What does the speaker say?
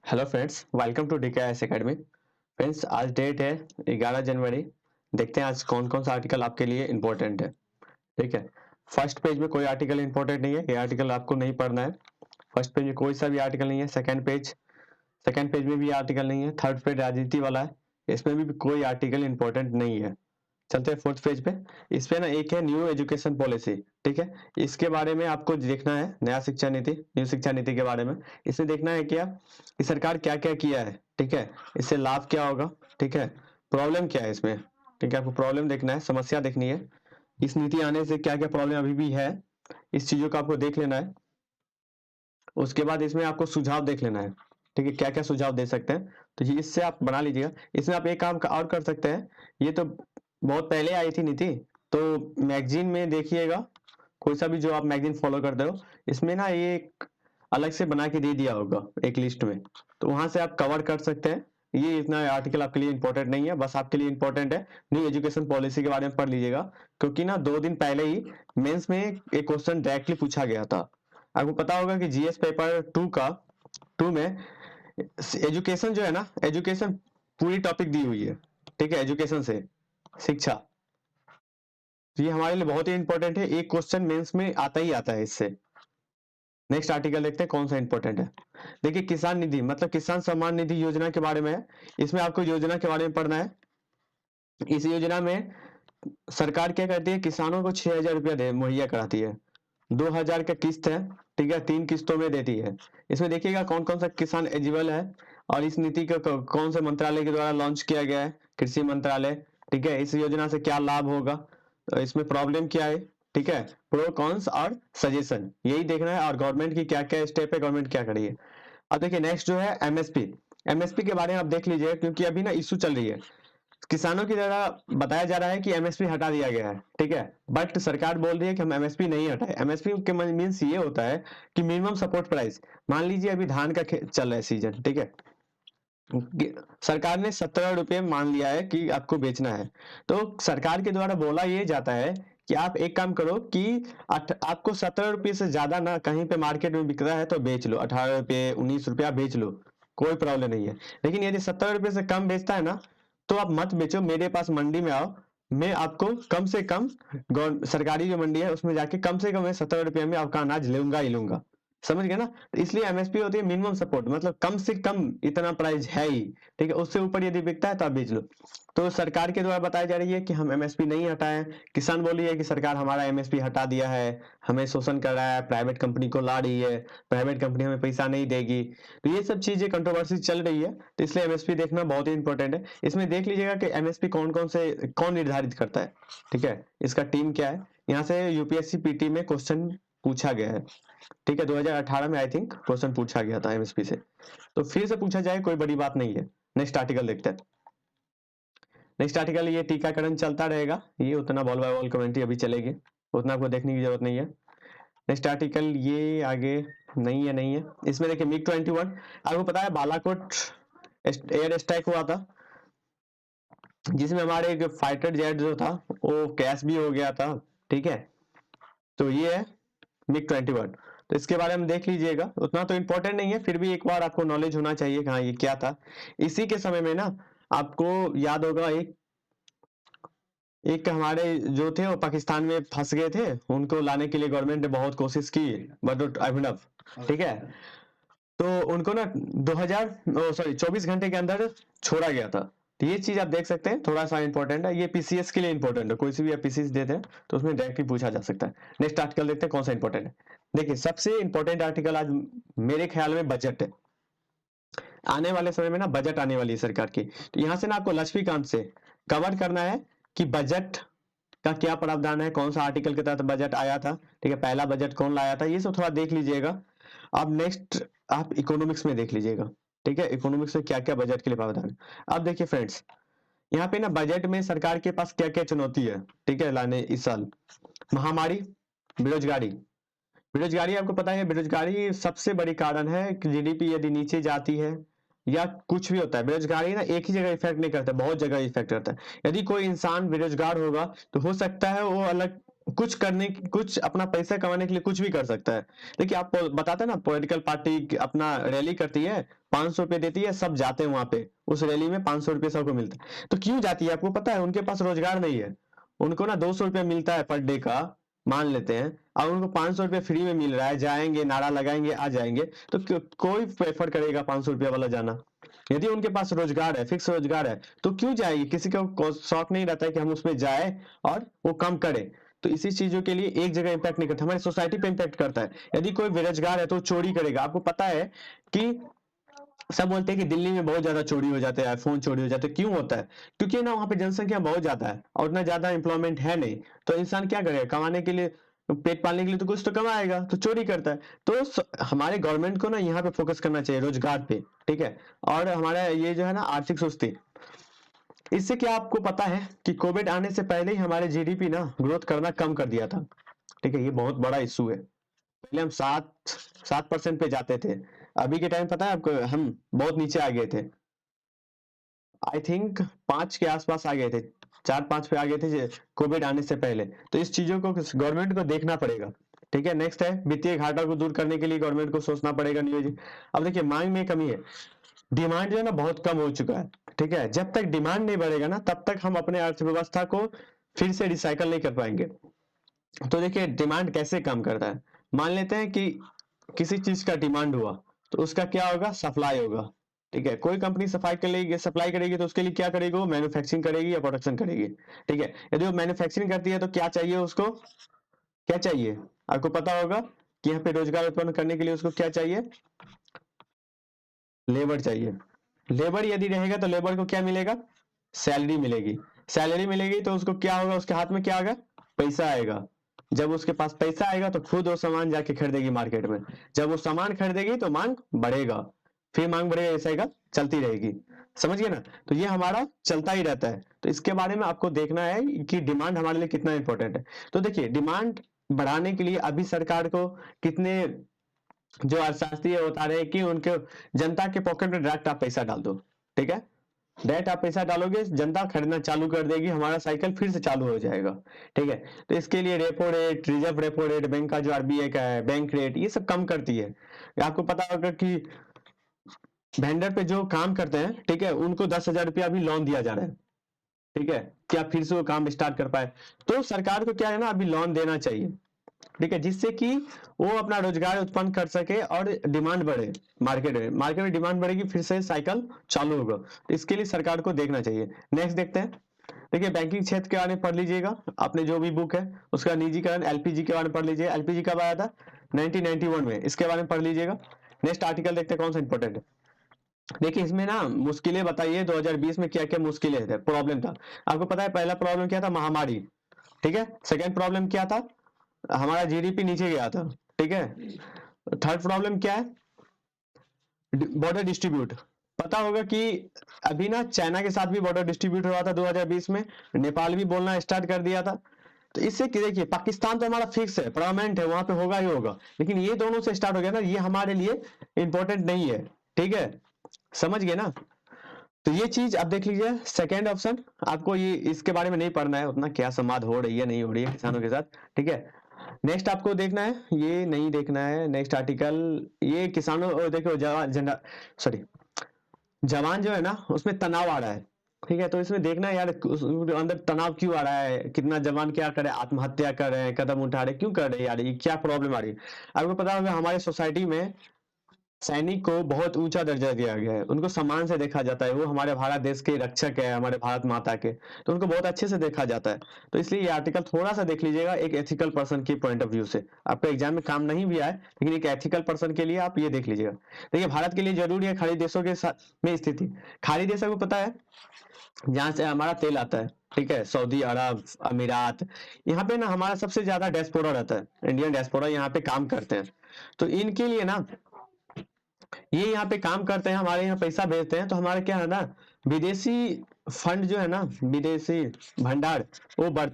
Hello friends, welcome to DKIS academy. Friends, आज date है 11 जनवरी। देखते हैं आज कौन कौन सा आर्टिकल आपके लिए इम्पोर्टेंट है। ठीक है, फर्स्ट पेज में कोई आर्टिकल इम्पोर्टेंट नहीं है, ये आर्टिकल आपको नहीं पढ़ना है। फर्स्ट पेज में कोई सा भी आर्टिकल नहीं है। सेकंड पेज में भी आर्टिकल नहीं है। थर्ड पेज राजनीति वाला है, इसमें भी कोई आर्टिकल इम्पोर्टेंट नहीं है। चलते हैं फोर्थ पेज पे। इस पे ना एक है न्यू एजुकेशन पॉलिसी। ठीक है, इसके बारे में आपको देखना है, नया शिक्षा नीति, न्यू शिक्षा नीति के बारे में। इसमें देखना है क्या कि सरकार क्या क्या किया है। ठीक है, इससे लाभ क्या होगा। ठीक है, प्रॉब्लम क्या है इसमें। ठीक है, आपको प्रॉब्लम देखना है, समस्या देखनी है, इस नीति आने से क्या क्या प्रॉब्लम अभी भी है, इस चीजों को आपको देख लेना है। उसके बाद इसमें आपको सुझाव देख लेना है। ठीक है, क्या क्या सुझाव दे सकते हैं, तो ये इससे आप बना लीजिएगा। इसमें आप एक काम और कर सकते हैं, ये तो बहुत पहले आई थी नीति, तो मैगजीन में देखिएगा, कोई सा भी जो आप मैगजीन फॉलो करते हो, इसमें ना ये एक अलग से बना के दे दिया होगा एक लिस्ट में, तो वहां से आप कवर कर सकते हैं। ये इतना आर्टिकल आपके लिए इंपॉर्टेंट नहीं है, बस आपके लिए इंपॉर्टेंट है न्यू एजुकेशन पॉलिसी के बारे में पढ़ लीजिएगा। क्योंकि ना 2 दिन पहले ही मेंस में एक क्वेश्चन डायरेक्टली पूछा गया था। आपको पता होगा कि जीएस पेपर 2 में एजुकेशन जो है ना, एजुकेशन पूरी टॉपिक दी हुई है। ठीक है, एजुकेशन से शिक्षा, तो ये हमारे लिए बहुत ही इंपॉर्टेंट है। एक क्वेश्चन मेंस में आता ही आता है इससे। नेक्स्ट आर्टिकल देखते हैं कौन सा इंपॉर्टेंट है। देखिए, किसान निधि मतलब किसान सम्मान निधि योजना के बारे में है। इसमें आपको योजना के बारे में पढ़ना है। इस योजना में सरकार क्या करती है, किसानों को 6,000 रुपया मुहैया कराती है। 2,000 का किस्त है। ठीक है, 3 किस्तों में देती है। इसमें देखिएगा कौन कौन सा किसान एलिजिबल है, और इस नीति को कौन से मंत्रालय के द्वारा लॉन्च किया गया है, कृषि मंत्रालय। ठीक है, इस योजना से क्या लाभ होगा, तो इसमें प्रॉब्लम क्या है। ठीक है, प्रो कॉन्स और सजेशन, यही देखना है, और गवर्नमेंट की क्या क्या स्टेप है, गवर्नमेंट क्या करी है। अब देखिए नेक्स्ट जो है एमएसपी। एमएसपी के बारे में आप देख लीजिए, क्योंकि अभी ना इशू चल रही है, किसानों की द्वारा बताया जा रहा है कि एमएसपी हटा दिया गया है। ठीक है, बट सरकार बोल रही है कि हम एमएसपी नहीं हटाए। एमएसपी के मीन्स ये होता है कि मिनिमम सपोर्ट प्राइस। मान लीजिए अभी धान का चल रहा है सीजन। ठीक है, सरकार ने 17 रुपये मान लिया है कि आपको बेचना है, तो सरकार के द्वारा बोला ये जाता है कि आप एक काम करो कि आपको 17 रुपये से ज्यादा ना कहीं पे मार्केट में बिक रहा है तो बेच लो, 18 रुपये 19 रुपया बेच लो, कोई प्रॉब्लम नहीं है। लेकिन यदि 17 रुपये से कम बेचता है ना, तो आप मत बेचो, मेरे पास मंडी में आओ, मैं आपको कम से कम सरकारी जो मंडी है उसमें जाके कम से कम मैं 17 रुपये में आपका अनाज लूंगा ही लूंगा। समझ गए ना, तो इसलिए एमएसपी होती है मिनिमम सपोर्ट, मतलब कम से कम इतना प्राइस है ही। ठीक है, उससे ऊपर यदि बिकता है तो आप बेच लो। तो सरकार के द्वारा बताई जा रही है कि हम एमएसपी नहीं हटाए। किसान बोल रही है कि सरकार हमारा एमएसपी हटा दिया है, हमें शोषण कर रहा है, प्राइवेट कंपनी को ला रही है, प्राइवेट कंपनी हमें पैसा नहीं देगी। तो ये सब चीजें कंट्रोवर्सी चल रही है, तो इसलिए एमएसपी देखना बहुत ही इंपॉर्टेंट है। इसमें देख लीजिएगा कि एमएसपी कौन निर्धारित करता है। ठीक है, इसका टीम क्या है, यहाँ से यूपीएससी पीटी में क्वेश्चन पूछा गया है। ठीक है, 2018 में आई थिंक क्वेश्चन पूछा गया था एमएसपी से, तो फिर से पूछा जाए कोई बड़ी बात नहीं है। नेक्स्ट आर्टिकल देखते हैं। नेक्स्ट आर्टिकल, ये टीकाकरण चलता रहेगा, ये उतना बॉल बाय बॉल कमेंट्री अभी चलेगी, उतना आपको देखने की जरूरत नहीं है। नेक्स्ट आर्टिकल ये आगे नहीं है। इसमें देखिए MiG-21, आपको पता है बालाकोट एयर स्ट्राइक हुआ था, जिसमें हमारे एक फाइटर जेट जो था वो क्रैश भी हो गया था। ठीक है, तो ये है MiG-21, तो इसके बारे में देख लीजिएगा, उतना तो इम्पोर्टेंट नहीं है, फिर भी एक बार आपको नॉलेज होना चाहिए कि हाँ ये क्या था। इसी के समय में ना आपको याद होगा, एक एक हमारे जो थे वो पाकिस्तान में फंस गए थे, उनको लाने के लिए गवर्नमेंट ने बहुत कोशिश की, बट अभिनव। ठीक है, तो उनको ना 24 घंटे के अंदर छोड़ा गया था। तो ये चीज आप देख सकते हैं, थोड़ा सा इंपॉर्टेंट है, ये पीसीएस के लिए इंपॉर्टेंट है, कोई सी भी आप पीसीएस देते हैं तो उसमें डायरेक्टली पूछा जा सकता है। नेक्स्ट आर्टिकल देखते हैं कौन सा इंपॉर्टेंट है। देखिए, सबसे इंपॉर्टेंट आर्टिकल आज मेरे ख्याल में बजट है। आने वाले समय में ना बजट आने वाली है सरकार की, तो यहाँ से ना आपको लक्ष्मीकांत से कवर करना है कि बजट का क्या प्रावधान है, कौन सा आर्टिकल के तहत बजट आया था। ठीक है, पहला बजट कौन लाया था, ये सब थोड़ा देख लीजिएगा। अब नेक्स्ट आप इकोनॉमिक्स में देख लीजिएगा। ठीक है, इकोनॉमिक्स में क्या क्या बजट के लिए प्रावधान है। अब देखिए फ्रेंड्स, यहाँ पे ना बजट में सरकार के पास क्या क्या चुनौती है। ठीक है, लाने इस साल महामारी, बेरोजगारी। बेरोजगारी आपको पता है, बेरोजगारी सबसे बड़ी कारण है कि जीडीपी यदि नीचे जाती है या कुछ भी होता है, बेरोजगारी ना एक ही जगह इफेक्ट नहीं करता, बहुत जगह इफेक्ट करता है। यदि कोई इंसान बेरोजगार होगा तो हो सकता है वो अलग कुछ करने की, कुछ अपना पैसा कमाने के लिए कुछ भी कर सकता है। देखिए आप बताते हैं ना, पॉलिटिकल पार्टी अपना रैली करती है, 500 रुपये देती है, सब जाते हैं वहां पे, उस रैली में 500 रुपये सबको मिलता है। तो क्यों जाती है आपको पता है? उनके पास रोजगार नहीं है, उनको ना 200 रुपये मिलता है पर डे का, मान लेते हैं, और उनको 500 रुपये फ्री में मिल रहा है, जाएंगे नारा लगाएंगे आ जाएंगे, तो कोई प्रेफर करेगा 500 रुपये वाला जाना? यदि उनके पास रोजगार है, फिक्स रोजगार है, तो क्यों जाएगी? किसी को शौक नहीं रहता है कि हम उसमें जाए और वो कम करे। तो इसी चीजों के लिए एक जगह इंपैक्ट नहीं करता, हमारी सोसाइटी पे इंपैक्ट करता है। यदि कोई बेरोजगार है तो चोरी करेगा। आपको पता है कि सब बोलते हैं कि दिल्ली में बहुत ज्यादा चोरी हो जाते हैं, फोन चोरी हो जाते हैं, क्यों होता है? क्योंकि ना वहां पे जनसंख्या बहुत ज्यादा है और उतना ज्यादा एम्प्लॉयमेंट है नहीं, तो इंसान क्या करेगा? कमाने के लिए, पेट पालने के लिए तो कुछ तो कमाएगा, तो चोरी करता है। तो हमारे गवर्नमेंट को ना यहाँ पे फोकस करना चाहिए, रोजगार पे, ठीक है। और हमारा ये जो है ना आर्थिक सुस्ती, इससे क्या आपको पता है कि कोविड आने से पहले ही हमारे जीडीपी ना ग्रोथ करना कम कर दिया था, ठीक है। ये बहुत बड़ा इशू है। पहले हम 7% पे जाते थे, अभी के टाइम पता है आपको हम बहुत नीचे आ गए थे, आई थिंक 5 के आसपास आ गए थे, 4-5 पे आ गए थे कोविड आने से पहले। तो इस चीजों को गवर्नमेंट को देखना पड़ेगा, ठीक है। नेक्स्ट है वित्तीय घाटा को दूर करने के लिए गवर्नमेंट को सोचना पड़ेगा नियोजित। अब देखिए मांग में कमी है, डिमांड जो है ना बहुत कम हो चुका है, ठीक है। जब तक डिमांड नहीं बढ़ेगा ना तब तक हम अपने अर्थव्यवस्था को फिर से रिसाइकल नहीं कर पाएंगे। तो देखिए डिमांड कैसे कम करता है, मान लेते हैं कि किसी चीज का डिमांड हुआ तो उसका क्या होगा? सप्लाई होगा, ठीक है। कोई कंपनी सप्लाई करेगी तो उसके लिए क्या करेगी? वो मैन्युफैक्चरिंग करेगी या प्रोडक्शन करेगी, ठीक है। यदि वो मैन्युफैक्चरिंग करती है तो क्या चाहिए उसको? क्या चाहिए? आपको पता होगा कि यहाँ पे रोजगार उत्पन्न करने के लिए उसको क्या चाहिए? लेबर चाहिए। लेबर यदि रहेगा तो लेबर को क्या मिलेगा? सैलरी मिलेगी। सैलरी मिलेगी तो उसको क्या होगा? उसके हाथ में क्या आएगा? पैसा आएगा। जब उसके पास पैसा आएगा तो खुद वो सामान जाके खरीदेगी मार्केट में। जब वो सामान खरीदेगी तो मांग बढ़ेगा, फिर मांग बढ़ेगा, ऐसा ही चलती रहेगी। समझ गए ना? तो ये हमारा चलता ही रहता है। तो इसके बारे में आपको देखना है कि डिमांड हमारे लिए कितना इंपॉर्टेंट है। तो देखिए डिमांड बढ़ाने के लिए अभी सरकार को कितने जो अर्थशास्त्री है बता रहे हैं कि उनके जनता के पॉकेट में डायरेक्ट आप पैसा डाल दो, ठीक है। डायरेक्ट आप पैसा डालोगे, जनता खरीदना चालू कर देगी, हमारा साइकिल फिर से चालू हो जाएगा, ठीक है। तो इसके लिए repo rate, reserve repo rate, bank का जो आरबीआई का है, बैंक रेट, ये सब कम करती है। आपको पता होगा कि वेंडर पे जो काम करते हैं, ठीक है, उनको 10,000 रुपया अभी लोन दिया जा रहा है, ठीक है, क्या फिर से वो काम स्टार्ट कर पाए। तो सरकार को क्या है ना, अभी लोन देना चाहिए, ठीक है, जिससे कि वो अपना रोजगार उत्पन्न कर सके और डिमांड बढ़े। मार्केट में डिमांड बढ़ेगी, फिर से साइकिल चालू होगा। तो इसके लिए सरकार को देखना चाहिए। नेक्स्ट देखते हैं। देखिए बैंकिंग क्षेत्र के बारे में पढ़ लीजिएगा, अपने जो भी बुक है उसका निजीकरण, एलपीजी के बारे में पढ़ लीजिए। एलपीजी कब आया था? 1991 में, इसके बारे में पढ़ लीजिएगा। नेक्स्ट आर्टिकल देखते हैं कौन सा इंपॉर्टेंट है। देखिए इसमें ना मुश्किलें बताइए 2020 में क्या क्या मुश्किलें थे, प्रॉब्लम था। आपको पता है पहला प्रॉब्लम क्या था? महामारी, ठीक है। सेकेंड प्रॉब्लम क्या था? हमारा जीडीपी नीचे गया था, ठीक है। थर्ड प्रॉब्लम क्या है? Border distribute. पता होगा कि अभी ना चाइना के साथ भी बॉर्डर डिस्ट्रीब्यूट हुआ था 2020 में, नेपाल भी बोलना स्टार्ट कर दिया था। तो इससे कि देखिए पाकिस्तान तो हमारा फिक्स है, परमानेंट है, वहां पे होगा ही होगा, लेकिन ये दोनों से स्टार्ट हो गया ना, ये हमारे लिए इंपॉर्टेंट नहीं है, ठीक है। समझ गए ना? तो ये चीज आप देख लीजिए। सेकेंड ऑप्शन आपको ये इसके बारे में नहीं पढ़ना है उतना, क्या संवाद हो रही है नहीं हो रही है किसानों के साथ, ठीक है। नेक्स्ट आपको देखना है, ये नहीं देखना है। नेक्स्ट आर्टिकल, ये किसानों देखो जवान सॉरी जवान जो है ना उसमें तनाव आ रहा है, ठीक है। तो इसमें देखना है यार अंदर तनाव क्यों आ रहा है, कितना जवान क्या कर रहे हैं, आत्महत्या कर रहे हैं, कदम उठा रहे हैं, क्यों कर रहे हैं यार, ये क्या प्रॉब्लम आ रही है। आपको पता होगा हमारे सोसाइटी में सैनिक को बहुत ऊंचा दर्जा दिया गया है, उनको सम्मान से देखा जाता है, वो हमारे भारत देश के रक्षक है, हमारे भारत माता के, तो उनको बहुत अच्छे से देखा जाता है। तो इसलिए ये आर्टिकल थोड़ा सा देख लीजिएगा एक एथिकल पर्सन की पॉइंट ऑफ व्यू से। आपको एग्जाम में काम नहीं भी आए लेकिन एक एथिकल पर्सन के लिए आप ये देख लीजिएगा। देखिए भारत के लिए जरूरी है खाड़ी देशों के साथ में स्थिति। खाड़ी देश को पता है जहां से हमारा तेल आता है, ठीक है, सऊदी अरब, अमीरात, यहाँ पे ना हमारा सबसे ज्यादा डायस्पोरा रहता है, इंडियन डायस्पोरा यहाँ पे काम करते हैं। तो इनके लिए ना ये यहाँ पे काम करते हैं, हमारे यहाँ पैसा भेजते हैं, तो हमारे क्या है ना विदेशी फंड जो है ना, विदेशी भंडार वो बढ़